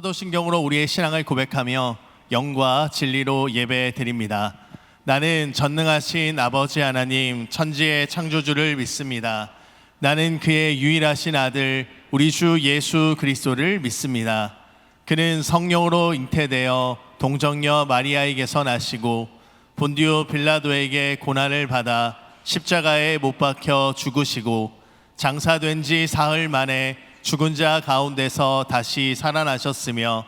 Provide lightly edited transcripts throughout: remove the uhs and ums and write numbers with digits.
사도신경으로 우리의 신앙을 고백하며 영과 진리로 예배 드립니다. 나는 전능하신 아버지 하나님 천지의 창조주를 믿습니다. 나는 그의 유일하신 아들 우리 주 예수 그리스도를 믿습니다. 그는 성령으로 잉태되어 동정녀 마리아에게서 나시고 본디오 빌라도에게 고난을 받아 십자가에 못 박혀 죽으시고 장사된 지 사흘 만에 죽은 자 가운데서 다시 살아나셨으며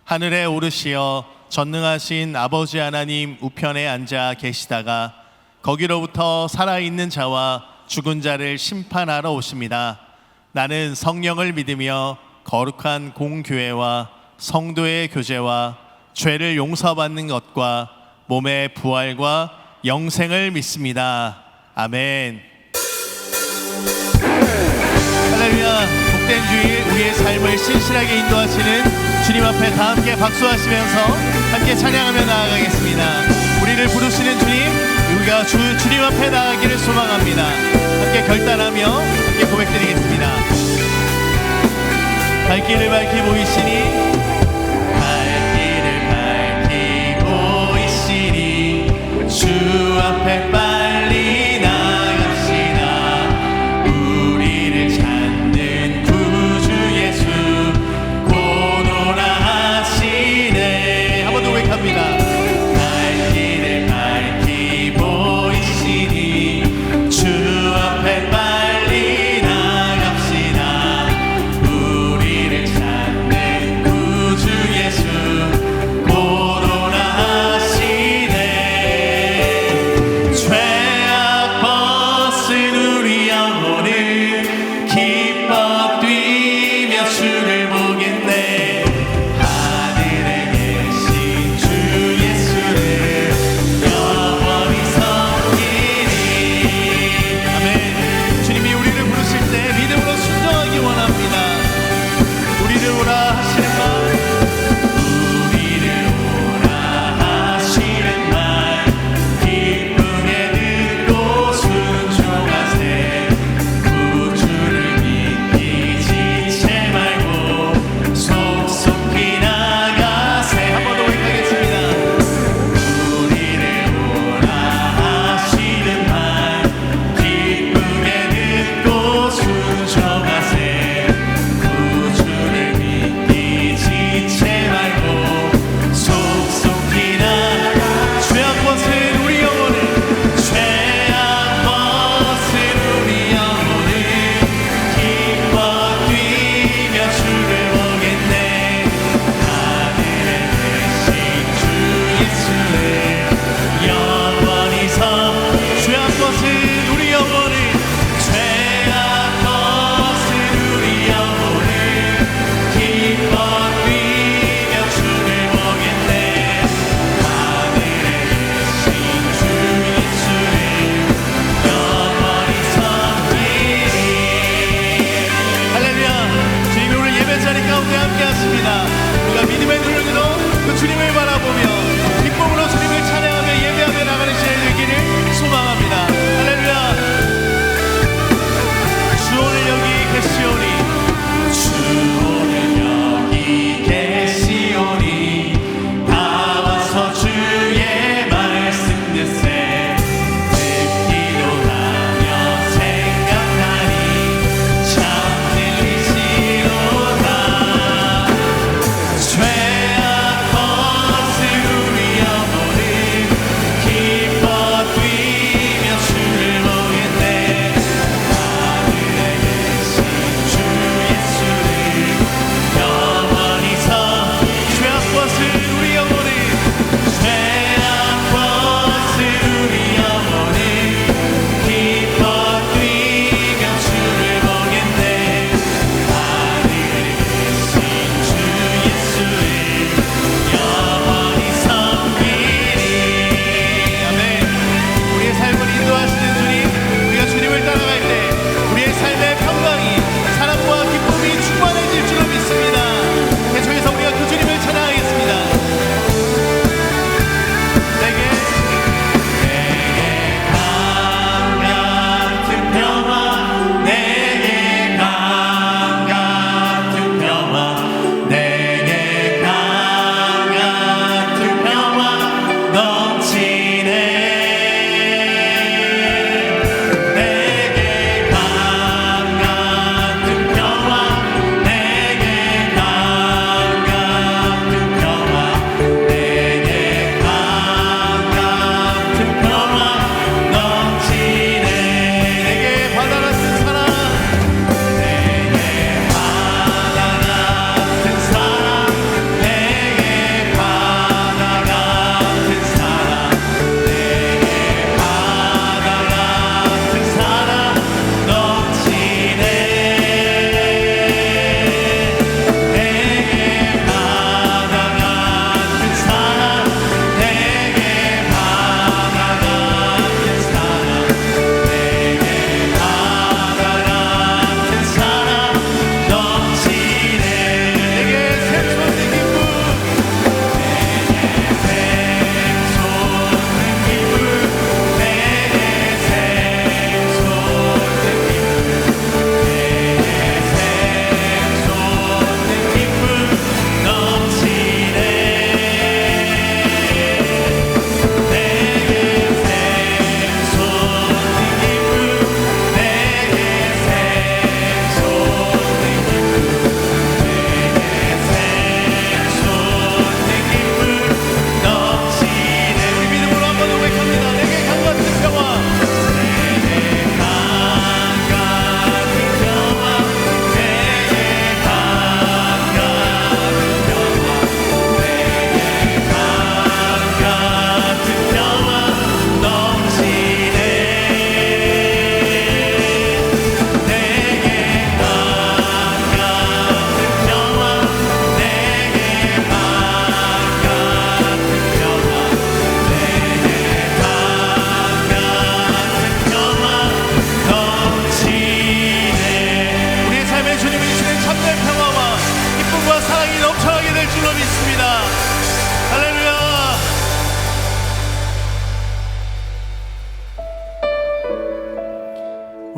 하늘에 오르시어 전능하신 아버지 하나님 우편에 앉아 계시다가 거기로부터 살아있는 자와 죽은 자를 심판하러 오십니다. 나는 성령을 믿으며 거룩한 공교회와 성도의 교제와 죄를 용서받는 것과 몸의 부활과 영생을 믿습니다. 아멘. 할렐루야. 복된 주일 우리의 삶을 신실하게 인도하시는 주님 앞에 다 함께 박수하시면서 함께 찬양하며 나아가겠습니다. 우리를 부르시는 주님, 우리가 주님 앞에 나아가기를 소망합니다. 함께 결단하며 함께 고백드리겠습니다. 발길을 밝히 보이시니 주 앞에 빨리 나갑시다. 우리를 찾는 구주 예수 곧 오라 하시네. 한 번 더 고백합니다. 발길을 밝히 보이시니 주 앞에 빨리 나갑시다. 우리를 찾는 구주 예수 곧 오라 하시네. 죄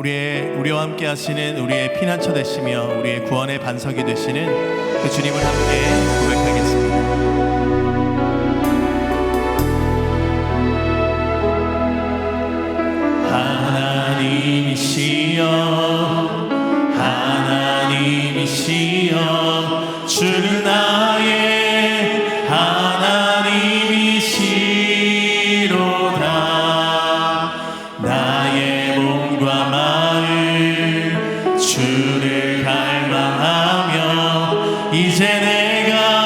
우리와 함께 하시는 우리의 피난처 되시며 우리의 구원의 반석이 되시는 그 주님을 함께 고백하겠습니다. 하나님이시여 하나님이시여 주는 나의 하나님이시로다. 나의 몸과 마음 주를 갈망하며 이제 내가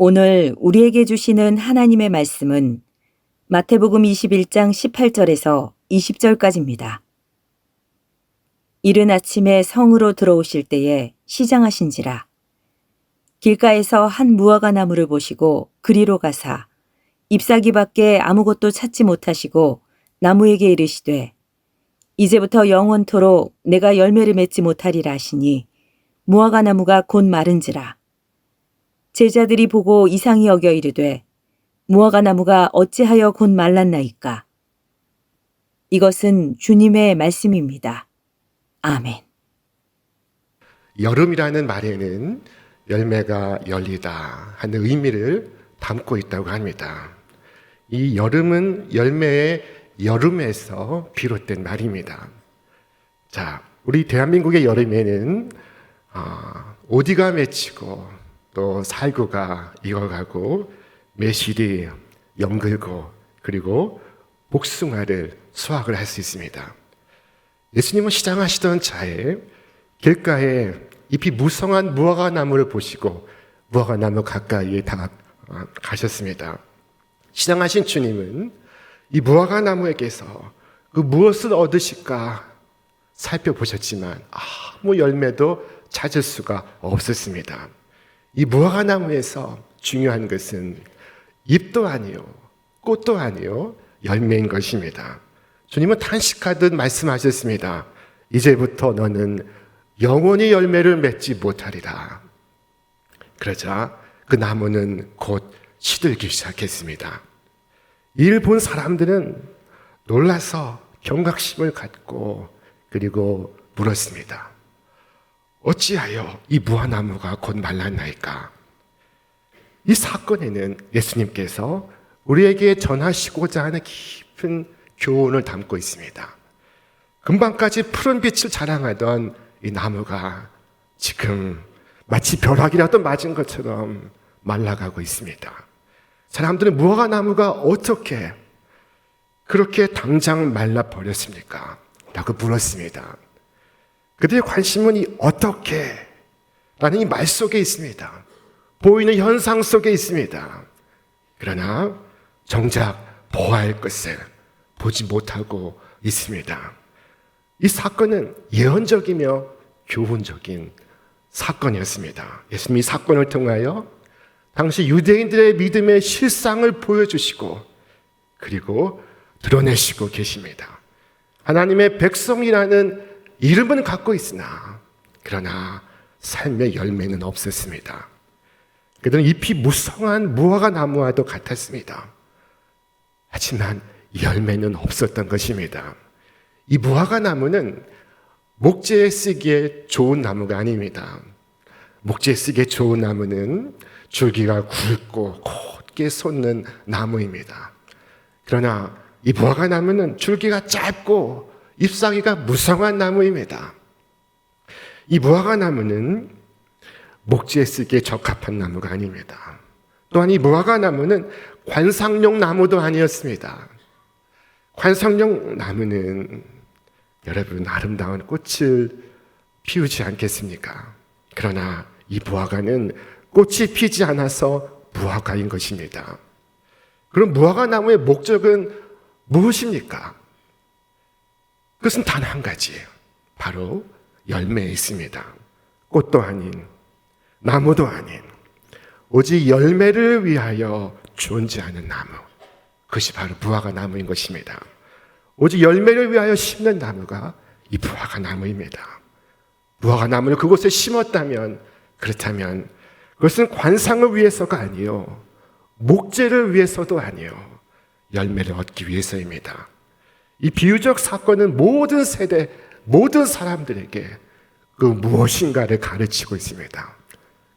오늘 우리에게 주시는 하나님의 말씀은 마태복음 21장 18절에서 20절까지입니다. 이른 아침에 성으로 들어오실 때에 시장하신지라. 길가에서 한 무화과 나무를 보시고 그리로 가사 잎사귀 밖에 아무것도 찾지 못하시고 나무에게 이르시되 이제부터 영원토록 내가 열매를 맺지 못하리라 하시니 무화과 나무가 곧 마른지라. 제자들이 보고 이상히 여겨 이르되 무화과 나무가 어찌하여 곧 말랐나이까. 이것은 주님의 말씀입니다. 아멘. 여름이라는 말에는 열매가 열리다 하는 의미를 담고 있다고 합니다. 이 여름은 열매의 여름에서 비롯된 말입니다. 자, 우리 대한민국의 여름에는 오디가 맺히고 또 살구가 익어가고 매실이 연글고 그리고 복숭아를 수확을 할 수 있습니다. 예수님은 시장하시던 차에 길가에 잎이 무성한 무화과 나무를 보시고 무화과 나무 가까이에 가셨습니다. 시장하신 주님은 이 무화과 나무에게서 그 무엇을 얻으실까 살펴보셨지만 아무 열매도 찾을 수가 없었습니다. 이 무화과 나무에서 중요한 것은 잎도 아니요, 꽃도 아니요, 열매인 것입니다. 주님은 탄식하듯 말씀하셨습니다. 이제부터 너는 영원히 열매를 맺지 못하리라. 그러자 그 나무는 곧 시들기 시작했습니다. 이를 본 사람들은 놀라서 경각심을 갖고 그리고 물었습니다. 어찌하여 이 무화나무가 곧 말랐나이까? 이 사건에는 예수님께서 우리에게 전하시고자 하는 깊은 교훈을 담고 있습니다. 금방까지 푸른 빛을 자랑하던 이 나무가 지금 마치 벼락이라도 맞은 것처럼 말라가고 있습니다. 사람들은 무화과 나무가 어떻게 그렇게 당장 말라버렸습니까? 라고 물었습니다. 그들의 관심은 이 어떻게 라는 이 말 속에 있습니다. 보이는 현상 속에 있습니다. 그러나 정작 보아야 할 것을 보지 못하고 있습니다. 이 사건은 예언적이며 교훈적인 사건이었습니다. 예수님이 이 사건을 통하여 당시 유대인들의 믿음의 실상을 보여주시고 그리고 드러내시고 계십니다. 하나님의 백성이라는 이름은 갖고 있으나 그러나 삶의 열매는 없었습니다. 그들은 잎이 무성한 무화과 나무와도 같았습니다. 하지만 열매는 없었던 것입니다. 이 무화과 나무는 목재에 쓰기에 좋은 나무가 아닙니다. 목재에 쓰기에 좋은 나무는 줄기가 굵고 곧게 솟는 나무입니다. 그러나 이 무화과 나무는 줄기가 짧고 잎사귀가 무성한 나무입니다. 이 무화과 나무는 목재에 쓰기에 적합한 나무가 아닙니다. 또한 이 무화과 나무는 관상용 나무도 아니었습니다. 관상용 나무는 여러분 아름다운 꽃을 피우지 않겠습니까? 그러나 이 무화과는 꽃이 피지 않아서 무화과인 것입니다. 그럼 무화과 나무의 목적은 무엇입니까? 그것은 단 한 가지예요. 바로 열매에 있습니다. 꽃도 아닌 나무도 아닌 오직 열매를 위하여 존재하는 나무, 그것이 바로 무화과 나무인 것입니다. 오직 열매를 위하여 심는 나무가 이 무화과 나무입니다. 무화과 나무를 그곳에 심었다면 그렇다면 그것은 관상을 위해서가 아니요 목재를 위해서도 아니요 열매를 얻기 위해서입니다. 이 비유적 사건은 모든 세대, 모든 사람들에게 그 무엇인가를 가르치고 있습니다.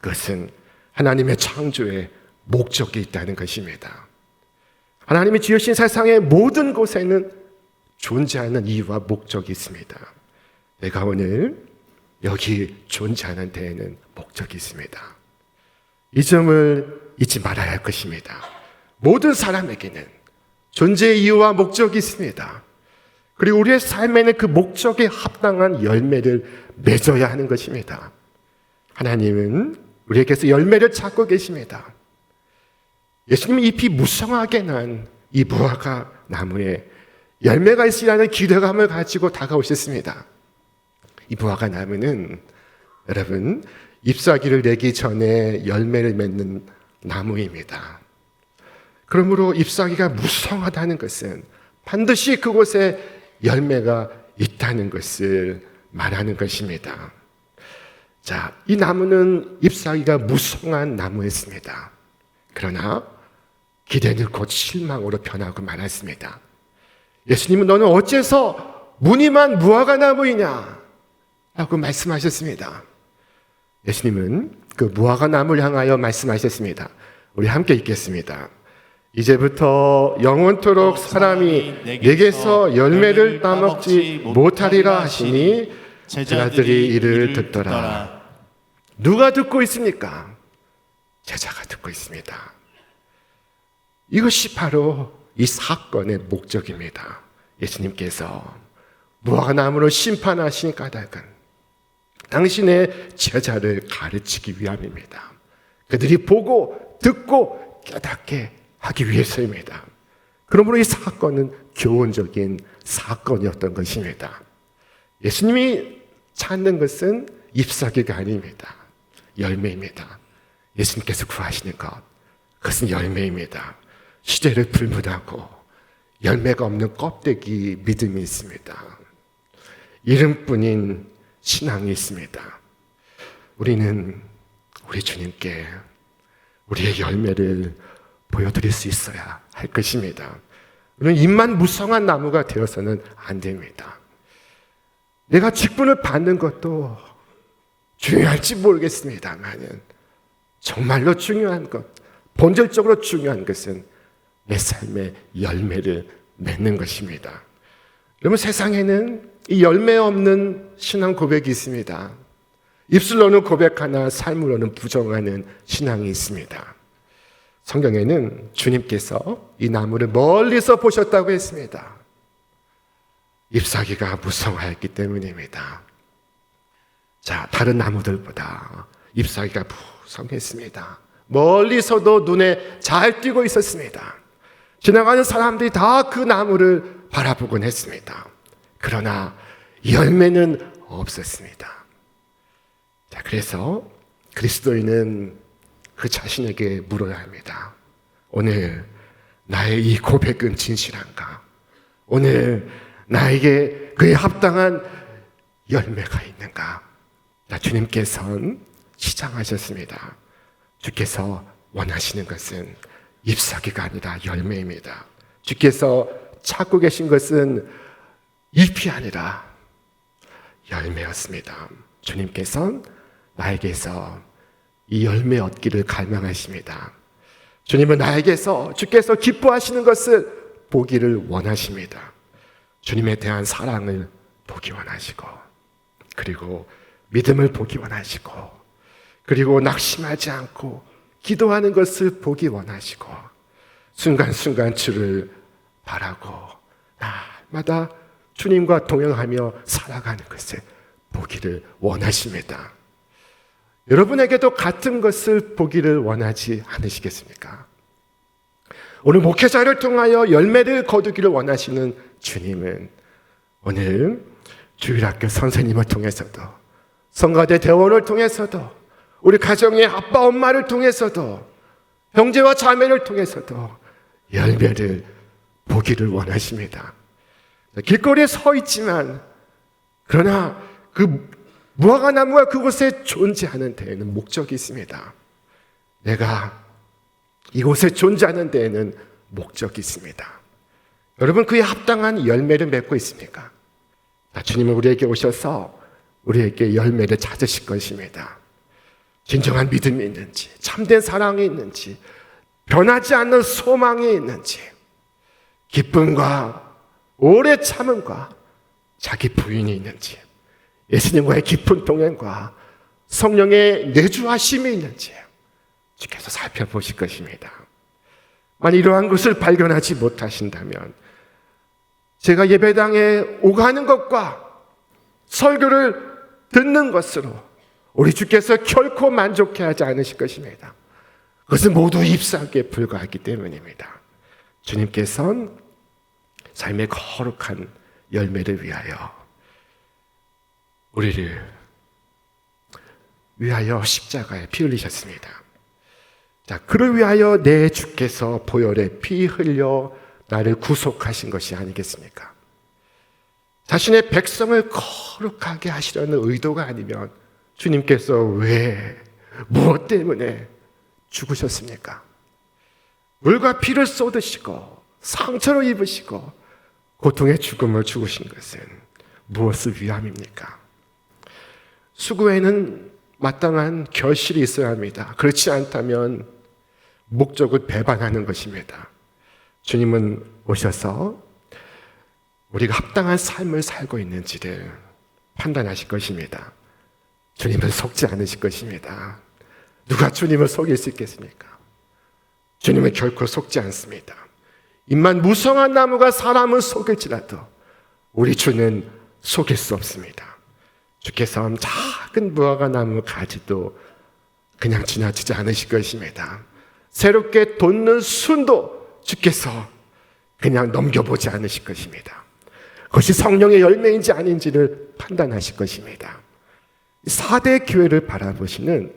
그것은 하나님의 창조에 목적이 있다는 것입니다. 하나님이 지으신 세상의 모든 곳에는 존재하는 이유와 목적이 있습니다. 내가 오늘 여기 존재하는 데에는 목적이 있습니다. 이 점을 잊지 말아야 할 것입니다. 모든 사람에게는 존재의 이유와 목적이 있습니다. 그리고 우리의 삶에는 그 목적에 합당한 열매를 맺어야 하는 것입니다. 하나님은 우리에게서 열매를 찾고 계십니다. 예수님이 잎이 무성하게 난 이 무화과 나무에 열매가 있으리라는 기대감을 가지고 다가오셨습니다. 이 무화과 나무는 여러분 잎사귀를 내기 전에 열매를 맺는 나무입니다. 그러므로 잎사귀가 무성하다는 것은 반드시 그곳에 열매가 있다는 것을 말하는 것입니다. 자, 이 나무는 잎사귀가 무성한 나무였습니다. 그러나 기대는 곧 실망으로 변하고 말았습니다. 예수님은 너는 어째서 무늬만 무화과 나무이냐? 라고 말씀하셨습니다. 예수님은 그 무화과 나무를 향하여 말씀하셨습니다. 우리 함께 읽겠습니다. 이제부터 영원토록 사람이 내게서 열매를 따먹지 못하리라 하시니 제자들이 이를 듣더라. 누가 듣고 있습니까? 제자가 듣고 있습니다. 이것이 바로 이 사건의 목적입니다. 예수님께서 무화과나무로 심판하신 까닭은 당신의 제자를 가르치기 위함입니다. 그들이 보고 듣고 깨닫게 하기 위해서입니다. 그러므로 이 사건은 교훈적인 사건이었던 것입니다. 예수님이 찾는 것은 잎사귀가 아닙니다. 열매입니다. 예수님께서 구하시는 것, 그것은 열매입니다. 시대를 불문하고 열매가 없는 껍데기 믿음이 있습니다. 이름뿐인 신앙이 있습니다. 우리는 우리 주님께 우리의 열매를 보여드릴 수 있어야 할 것입니다. 우리는 잎만 무성한 나무가 되어서는 안 됩니다. 내가 직분을 받는 것도 중요할지 모르겠습니다만 정말로 중요한 것, 본질적으로 중요한 것은 내 삶의 열매를 맺는 것입니다. 여러분, 세상에는 이 열매 없는 신앙 고백이 있습니다. 입술로는 고백하나 삶으로는 부정하는 신앙이 있습니다. 성경에는 주님께서 이 나무를 멀리서 보셨다고 했습니다. 잎사귀가 무성하였기 때문입니다. 자, 다른 나무들보다 잎사귀가 무성했습니다. 멀리서도 눈에 잘 띄고 있었습니다. 지나가는 사람들이 다 그 나무를 바라보곤 했습니다. 그러나 열매는 없었습니다. 자, 그래서 그리스도인은 그 자신에게 물어야 합니다. 오늘 나의 이 고백은 진실한가? 오늘 나에게 그에 합당한 열매가 있는가? 자, 주님께서는 시장하셨습니다. 주께서 원하시는 것은 잎사귀가 아니라 열매입니다. 주께서 찾고 계신 것은 잎이 아니라 열매였습니다. 주님께서는 나에게서 이 열매 얻기를 갈망하십니다. 주님은 나에게서 주께서 기뻐하시는 것을 보기를 원하십니다. 주님에 대한 사랑을 보기 원하시고, 그리고 믿음을 보기 원하시고, 그리고 낙심하지 않고 기도하는 것을 보기 원하시고, 순간순간 주를 바라고 날마다 주님과 동행하며 살아가는 것을 보기를 원하십니다. 여러분에게도 같은 것을 보기를 원하지 않으시겠습니까? 오늘 목회자를 통하여 열매를 거두기를 원하시는 주님은 오늘 주일학교 선생님을 통해서도, 성가대 대원을 통해서도, 우리 가정의 아빠 엄마를 통해서도, 형제와 자매를 통해서도 열매를 보기를 원하십니다. 길거리에 서 있지만, 그러나 그 무화과 나무가 그곳에 존재하는 데에는 목적이 있습니다. 내가 이곳에 존재하는 데에는 목적이 있습니다. 여러분, 그에 합당한 열매를 맺고 있습니까? 주님은 우리에게 오셔서 우리에게 열매를 찾으실 것입니다. 진정한 믿음이 있는지, 참된 사랑이 있는지, 변하지 않는 소망이 있는지, 기쁨과 오래 참음과 자기 부인이 있는지, 예수님과의 깊은 동행과 성령의 내주하심이 있는지 주께서 살펴보실 것입니다. 만약 이러한 것을 발견하지 못하신다면 제가 예배당에 오가는 것과 설교를 듣는 것으로 우리 주께서 결코 만족해 하지 않으실 것입니다. 그것은 모두 잎사귀에 불과하기 때문입니다. 주님께서는 삶의 거룩한 열매를 위하여 우리를 위하여 십자가에 피 흘리셨습니다. 자, 그를 위하여 내 주께서 보혈에 피 흘려 나를 구속하신 것이 아니겠습니까? 자신의 백성을 거룩하게 하시려는 의도가 아니면 주님께서 왜, 무엇 때문에 죽으셨습니까? 물과 피를 쏟으시고 상처를 입으시고 고통의 죽음을 죽으신 것은 무엇을 위함입니까? 수고에는 마땅한 결실이 있어야 합니다. 그렇지 않다면 목적을 배반하는 것입니다. 주님은 오셔서 우리가 합당한 삶을 살고 있는지를 판단하실 것입니다. 주님은 속지 않으실 것입니다. 누가 주님을 속일 수 있겠습니까? 주님은 결코 속지 않습니다. 입만 무성한 나무가 사람을 속일지라도 우리 주는 속일 수 없습니다. 주께서 작은 무화과 나무 가지도 그냥 지나치지 않으실 것입니다. 새롭게 돋는 순도 주께서 그냥 넘겨보지 않으실 것입니다. 그것이 성령의 열매인지 아닌지를 판단하실 것입니다. 4대 교회를 바라보시는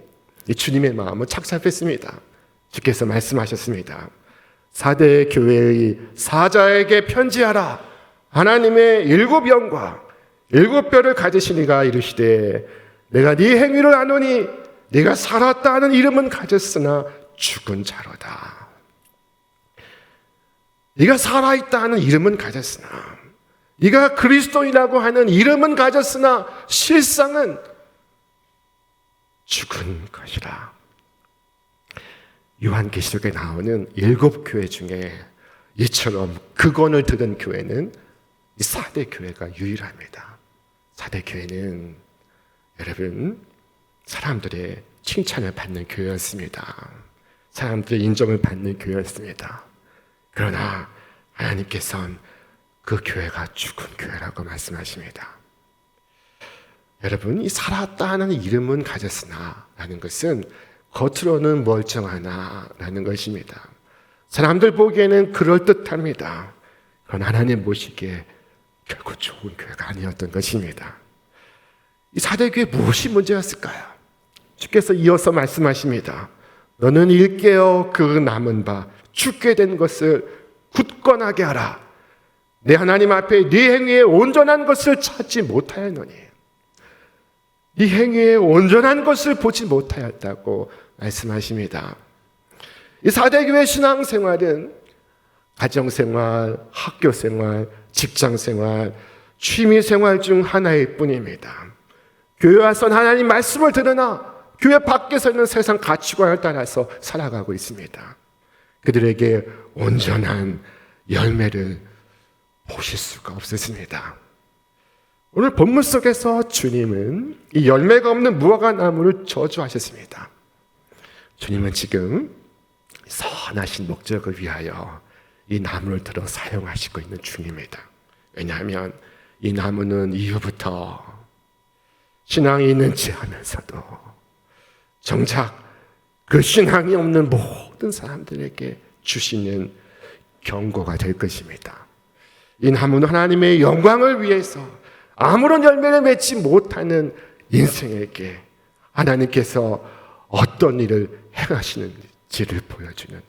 이 주님의 마음은 착잡했습니다. 주께서 말씀하셨습니다. 4대 교회의 사자에게 편지하라. 하나님의 7영과 7뼈를 가지신 이가 이르시되 내가 네 행위를 아노니 네가 살았다 하는 이름은 가졌으나 죽은 자로다. 네가 살아있다 하는 이름은 가졌으나 네가 그리스도이라고 하는 이름은 가졌으나 실상은 죽은 것이라. 요한계시록에 나오는 7교회 중에 이처럼 극언을 들은 교회는 이 4대 교회가 유일합니다. 4대 교회는 여러분 사람들의 칭찬을 받는 교회였습니다. 사람들의 인정을 받는 교회였습니다. 그러나 하나님께서는 그 교회가 죽은 교회라고 말씀하십니다. 여러분, 이 살았다 하는 이름은 가졌으나 라는 것은 겉으로는 멀쩡하나 라는 것입니다. 사람들 보기에는 그럴듯합니다. 그러나 하나님 보시기에 결코 좋은 교회가 아니었던 것입니다. 이 4대 교회 무엇이 문제였을까요? 주께서 이어서 말씀하십니다. 너는 일깨어 그 남은 바 죽게 된 것을 굳건하게 하라. 내 하나님 앞에 네 행위에 온전한 것을 찾지 못하였노니 네 행위에 온전한 것을 보지 못하였다고 말씀하십니다. 이 4대 교회 신앙생활은 가정생활, 학교생활, 직장생활, 취미생활 중 하나일 뿐입니다. 교회 와서 하나님 말씀을 들으나 교회 밖에서는 세상 가치관을 따라서 살아가고 있습니다. 그들에게 온전한 열매를 보실 수가 없었습니다. 오늘 본문 속에서 주님은 이 열매가 없는 무화과 나무를 저주하셨습니다. 주님은 지금 선하신 목적을 위하여 이 나무를 들어 사용하시고 있는 중입니다. 왜냐하면 이 나무는 이후부터 신앙이 있는지 하면서도 정작 그 신앙이 없는 모든 사람들에게 주시는 경고가 될 것입니다. 이 나무는 하나님의 영광을 위해서 아무런 열매를 맺지 못하는 인생에게 하나님께서 어떤 일을 행하시는지를 보여주는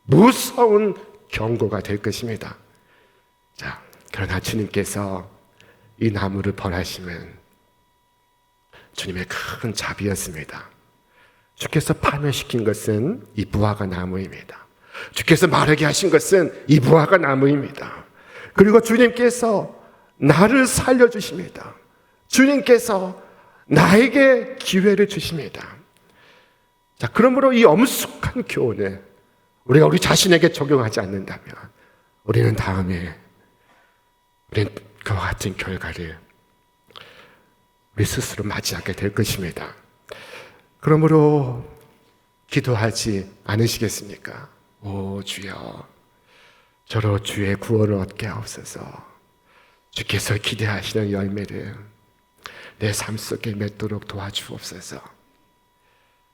무서운 경고가 될 것입니다. 자, 그러나 주님께서 이 나무를 벌하심은 주님의 큰 자비였습니다. 주께서 파멸시킨 것은 이 무화과 나무입니다. 주께서 마르게 하신 것은 이 무화과 나무입니다. 그리고 주님께서 나를 살려주십니다. 주님께서 나에게 기회를 주십니다. 자, 그러므로 이 엄숙한 교훈을 우리가 우리 자신에게 적용하지 않는다면 우리는 다음에 우리는 그와 같은 결과를 우리 스스로 맞이하게 될 것입니다. 그러므로 기도하지 않으시겠습니까? 오 주여, 저로 주의 구원을 얻게 하옵소서. 주께서 기대하시는 열매를 내 삶 속에 맺도록 도와주옵소서.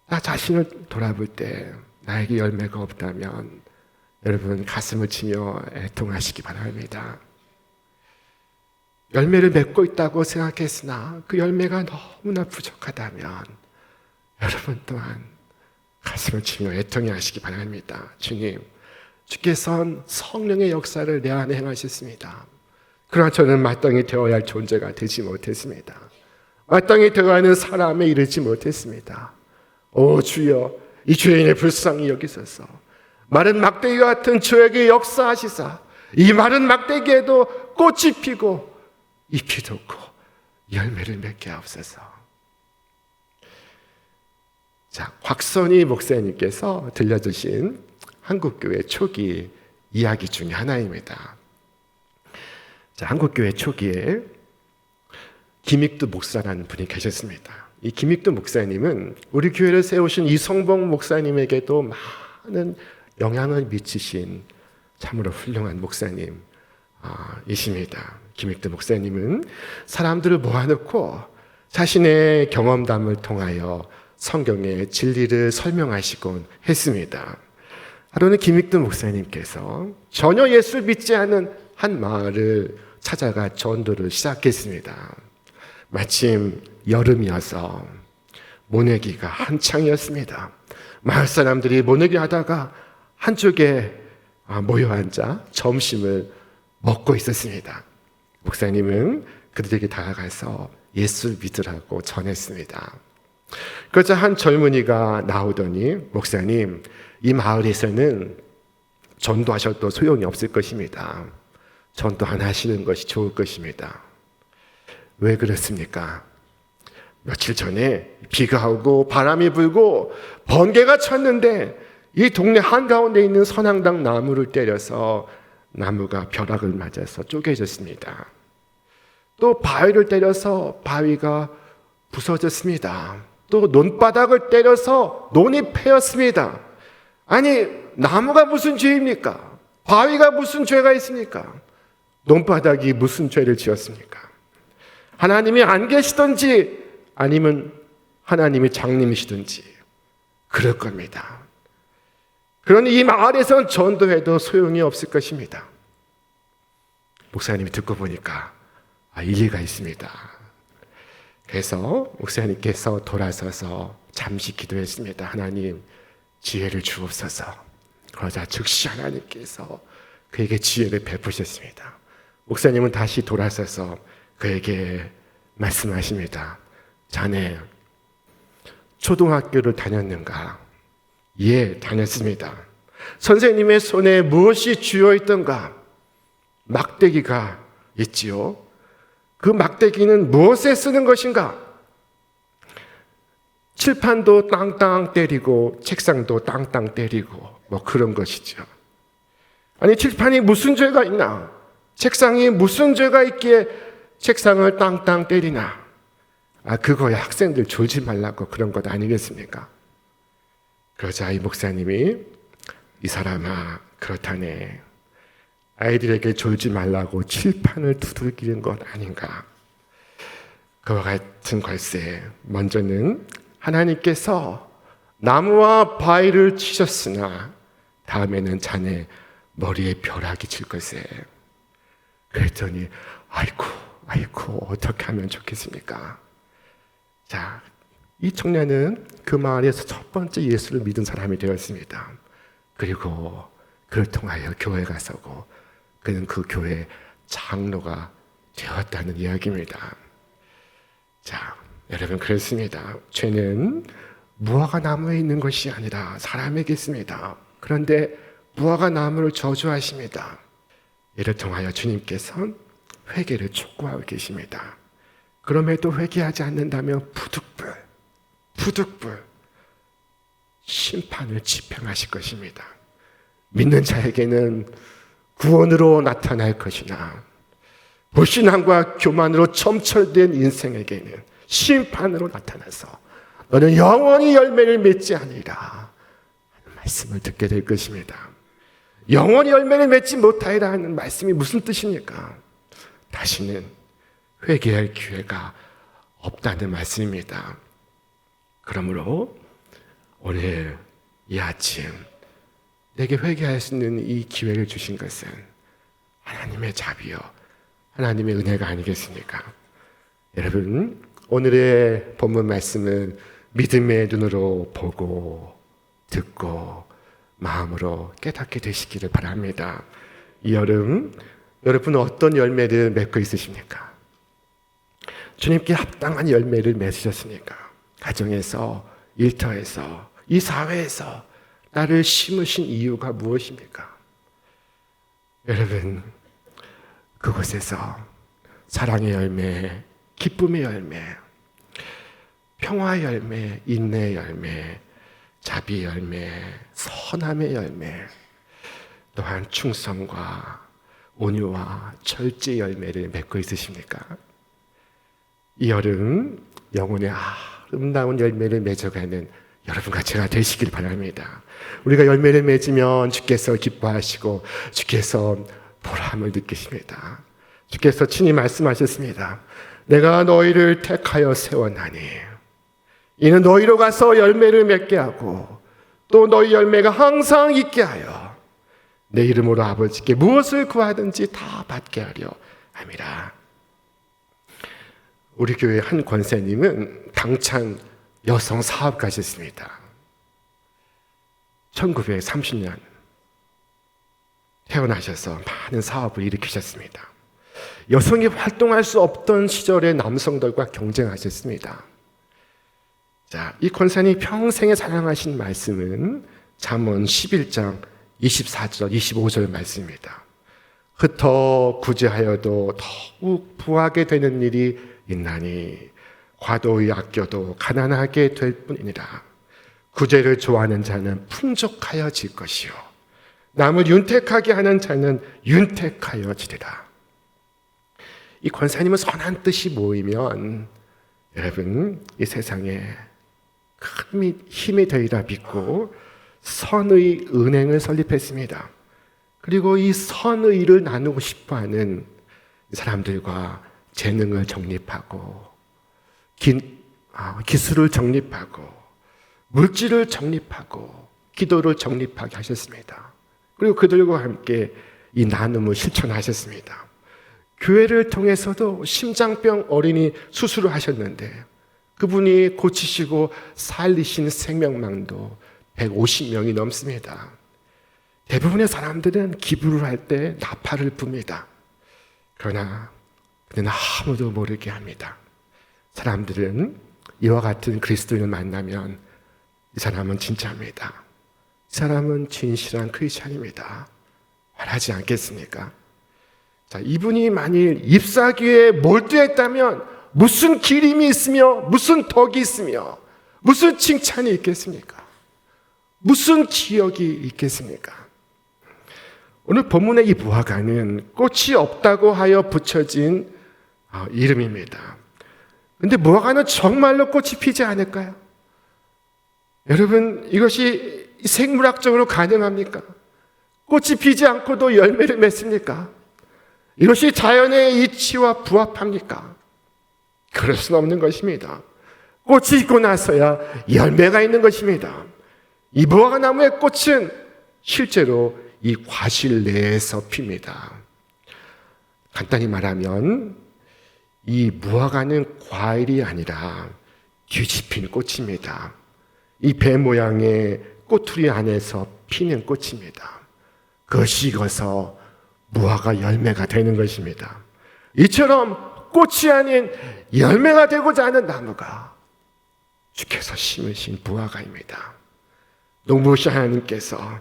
나 자신을 돌아볼 때 나에게 열매가 없다면 여러분 가슴을 치며 애통하시기 바랍니다. 열매를 맺고 있다고 생각했으나 그 열매가 너무나 부족하다면 여러분 또한 가슴을 치며 애통해 하시기 바랍니다. 주님, 주께서는 성령의 역사를 내 안에 행하셨습니다. 그러나 저는 마땅히 되어야 할 존재가 되지 못했습니다. 마땅히 되어야 하는 사람에 이르지 못했습니다. 오 주여, 이 죄인의 불쌍히 여기소서. 마른 막대기 같은 저에게 역사하시사 이 마른 막대기에도 꽃이 피고 잎이 돋고 열매를 맺게 하옵소서. 자, 곽선희 목사님께서 들려주신 한국교회 초기 이야기 중에 하나입니다. 자, 한국교회 초기에 김익두 목사라는 분이 계셨습니다. 이 김익두 목사님은 우리 교회를 세우신 이성봉 목사님에게도 많은 영향을 미치신 참으로 훌륭한 목사님이십니다. 김익두 목사님은 사람들을 모아놓고 자신의 경험담을 통하여 성경의 진리를 설명하시곤 했습니다. 하루는 김익두 목사님께서 전혀 예수를 믿지 않은 한 마을을 찾아가 전도를 시작했습니다. 마침 여름이어서 모내기가 한창이었습니다. 마을 사람들이 모내기 하다가 한쪽에 모여 앉아 점심을 먹고 있었습니다. 목사님은 그들에게 다가가서 예수를 믿으라고 전했습니다. 그러자 한 젊은이가 나오더니 목사님, 이 마을에서는 전도하셔도 소용이 없을 것입니다. 전도 안 하시는 것이 좋을 것입니다. 왜 그렇습니까? 며칠 전에 비가 오고 바람이 불고 번개가 쳤는데 이 동네 한가운데 있는 선앙당 나무를 때려서 나무가 벼락을 맞아서 쪼개졌습니다. 또 바위를 때려서 바위가 부서졌습니다. 또 논바닥을 때려서 논이 패였습니다. 아니, 나무가 무슨 죄입니까? 바위가 무슨 죄가 있습니까? 논바닥이 무슨 죄를 지었습니까? 하나님이 안 계시든지 아니면 하나님이 장님이시든지 그럴 겁니다. 그러니 이 마을에선 전도해도 소용이 없을 것입니다. 목사님이 듣고 보니까 일리가 있습니다. 그래서 목사님께서 돌아서서 잠시 기도했습니다. 하나님, 지혜를 주옵소서. 그러자 즉시 하나님께서 그에게 지혜를 베푸셨습니다. 목사님은 다시 돌아서서 그에게 말씀하십니다. 자네, 초등학교를 다녔는가? 예, 다녔습니다. 선생님의 손에 무엇이 쥐어 있던가? 막대기가 있지요. 그 막대기는 무엇에 쓰는 것인가? 칠판도 땅땅 때리고 책상도 땅땅 때리고 뭐 그런 것이죠. 아니, 칠판이 무슨 죄가 있나? 책상이 무슨 죄가 있기에 책상을 땅땅 때리나? 그거야 학생들 졸지 말라고 그런 것 아니겠습니까? 그러자 이 목사님이 이 사람아, 그렇다네. 아이들에게 졸지 말라고 칠판을 두들기는 것 아닌가? 그와 같은 걸세. 먼저는 하나님께서 나무와 바위를 치셨으나 다음에는 자네 머리에 벼락이 칠 것에. 그랬더니 아이고 어떻게 하면 좋겠습니까? 자, 이 청년은 그 마을에서 첫 번째 예수를 믿은 사람이 되었습니다. 그리고 그를 통하여 교회 가서고 그는 그 교회 장로가 되었다는 이야기입니다. 자, 여러분, 그렇습니다. 죄는 무화과 나무에 있는 것이 아니라 사람에게 있습니다. 그런데 무화과 나무를 저주하십니다. 이를 통하여 주님께서는 회개를 촉구하고 계십니다. 그럼에도 회개하지 않는다면 부득불 심판을 집행하실 것입니다. 믿는 자에게는 구원으로 나타날 것이나 불신앙과 교만으로 점철된 인생에게는 심판으로 나타나서 너는 영원히 열매를 맺지 않으리라 하는 말씀을 듣게 될 것입니다. 영원히 열매를 맺지 못하리라 하는 말씀이 무슨 뜻입니까? 다시는 회개할 기회가 없다는 말씀입니다. 그러므로 오늘 이 아침 내게 회개할 수 있는 이 기회를 주신 것은 하나님의 자비요, 하나님의 은혜가 아니겠습니까? 여러분, 오늘의 본문 말씀은 믿음의 눈으로 보고 듣고 마음으로 깨닫게 되시기를 바랍니다. 이 여름 여러분 어떤 열매를 맺고 있으십니까? 주님께 합당한 열매를 맺으셨습니까? 가정에서, 일터에서, 이 사회에서 나를 심으신 이유가 무엇입니까? 여러분, 그곳에서 사랑의 열매, 기쁨의 열매, 평화의 열매, 인내의 열매, 자비의 열매, 선함의 열매, 또한 충성과 온유와 절제의 열매를 맺고 있으십니까? 이 여름 영혼의 아름다운 열매를 맺어가는 여러분과 제가 되시길 바랍니다. 우리가 열매를 맺으면 주께서 기뻐하시고 주께서 보람을 느끼십니다. 주께서 친히 말씀하셨습니다. 내가 너희를 택하여 세웠나니 이는 너희로 가서 열매를 맺게 하고 또 너희 열매가 항상 있게 하여 내 이름으로 아버지께 무엇을 구하든지 다 받게 하려 함이라. 우리 교회 한 권사님은 당찬 여성 사업가셨습니다. 1930년 태어나셔서 많은 사업을 일으키셨습니다. 여성이 활동할 수 없던 시절에 남성들과 경쟁하셨습니다. 자, 이 권사님이 평생에 사랑하신 말씀은 잠언 11장 24절, 25절 말씀입니다. 흩어 구제하여도 더욱 부하게 되는 일이 있나니 과도히 아껴도 가난하게 될 뿐이니라. 구제를 좋아하는 자는 풍족하여질 것이요 남을 윤택하게 하는 자는 윤택하여지리라. 이 권사님은 선한 뜻이 모이면 여러분 이 세상에 큰 힘이 되리라 믿고 선의 은행을 설립했습니다. 그리고 이 선의를 나누고 싶어하는 사람들과 재능을 정립하고 기술을 정립하고 물질을 정립하고 기도를 정립하게 하셨습니다. 그리고 그들과 함께 이 나눔을 실천하셨습니다. 교회를 통해서도 심장병 어린이 수술을 하셨는데 그분이 고치시고 살리신 생명망도 150명이 넘습니다. 대부분의 사람들은 기부를 할 때 나팔을 붑니다. 그러나 그는 아무도 모르게 합니다. 사람들은 이와 같은 그리스도인을 만나면 이 사람은 진짜입니다. 이 사람은 진실한 크리스찬입니다. 말하지 않겠습니까? 자, 이분이 만일 잎사귀에 몰두했다면 무슨 기림이 있으며 무슨 덕이 있으며 무슨 칭찬이 있겠습니까? 무슨 기억이 있겠습니까? 오늘 본문의 이 무화과는 꽃이 없다고 하여 붙여진 이름입니다. 그런데 무화과는 정말로 꽃이 피지 않을까요? 여러분, 이것이 생물학적으로 가능합니까? 꽃이 피지 않고도 열매를 맺습니까? 이것이 자연의 이치와 부합합니까? 그럴 수는 없는 것입니다. 꽃이 있고 나서야 열매가 있는 것입니다. 이 무화과 나무의 꽃은 실제로 이 과실 내에서 핍니다. 간단히 말하면 이 무화과는 과일이 아니라 뒤집힌 꽃입니다. 이 배 모양의 꼬투리 안에서 피는 꽃입니다. 그것이 익어서 무화과 열매가 되는 것입니다. 이처럼 꽃이 아닌 열매가 되고자 하는 나무가 주께서 심으신 무화과입니다. 농부신 하나님께서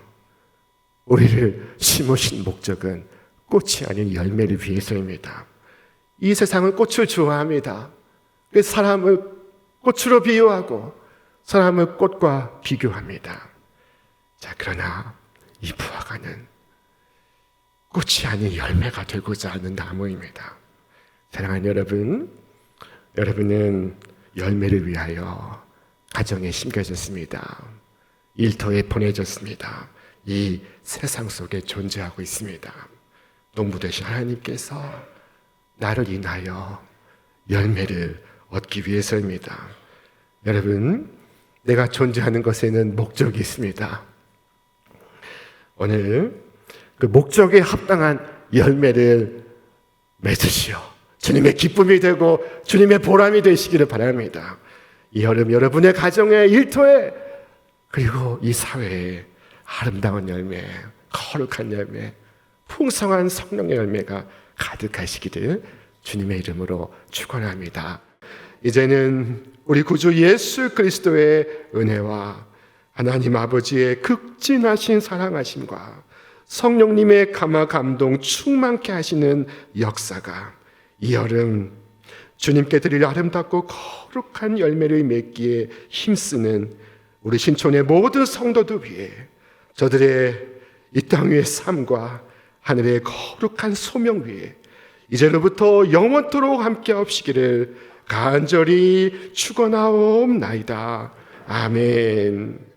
우리를 심으신 목적은 꽃이 아닌 열매를 위해서입니다. 이 세상은 꽃을 좋아합니다. 그래서 사람을 꽃으로 비유하고 사람을 꽃과 비교합니다. 자, 그러나 이 무화과는 꽃이 아닌 열매가 되고자 하는 나무입니다. 사랑하는 여러분, 여러분은 열매를 위하여 가정에 심겨졌습니다. 일터에 보내졌습니다. 이 세상 속에 존재하고 있습니다. 농부 되신 하나님께서 나를 인하여 열매를 얻기 위해서입니다. 여러분, 내가 존재하는 것에는 목적이 있습니다. 오늘 그 목적에 합당한 열매를 맺으시오. 주님의 기쁨이 되고 주님의 보람이 되시기를 바랍니다. 이 여름 여러분의 가정에, 일터에, 그리고 이 사회에 아름다운 열매, 거룩한 열매, 풍성한 성령의 열매가 가득하시기를 주님의 이름으로 축원합니다. 이제는 우리 구주 예수 그리스도의 은혜와 하나님 아버지의 극진하신 사랑하심과 성령님의 감화 감동 충만케 하시는 역사가 이 여름 주님께 드릴 아름답고 거룩한 열매를 맺기에 힘쓰는 우리 신촌의 모든 성도들 위해 저들의 이 땅 위의 삶과 하늘의 거룩한 소명 위에 이제로부터 영원토록 함께 하시기를 간절히 축원하옵나이다. 아멘.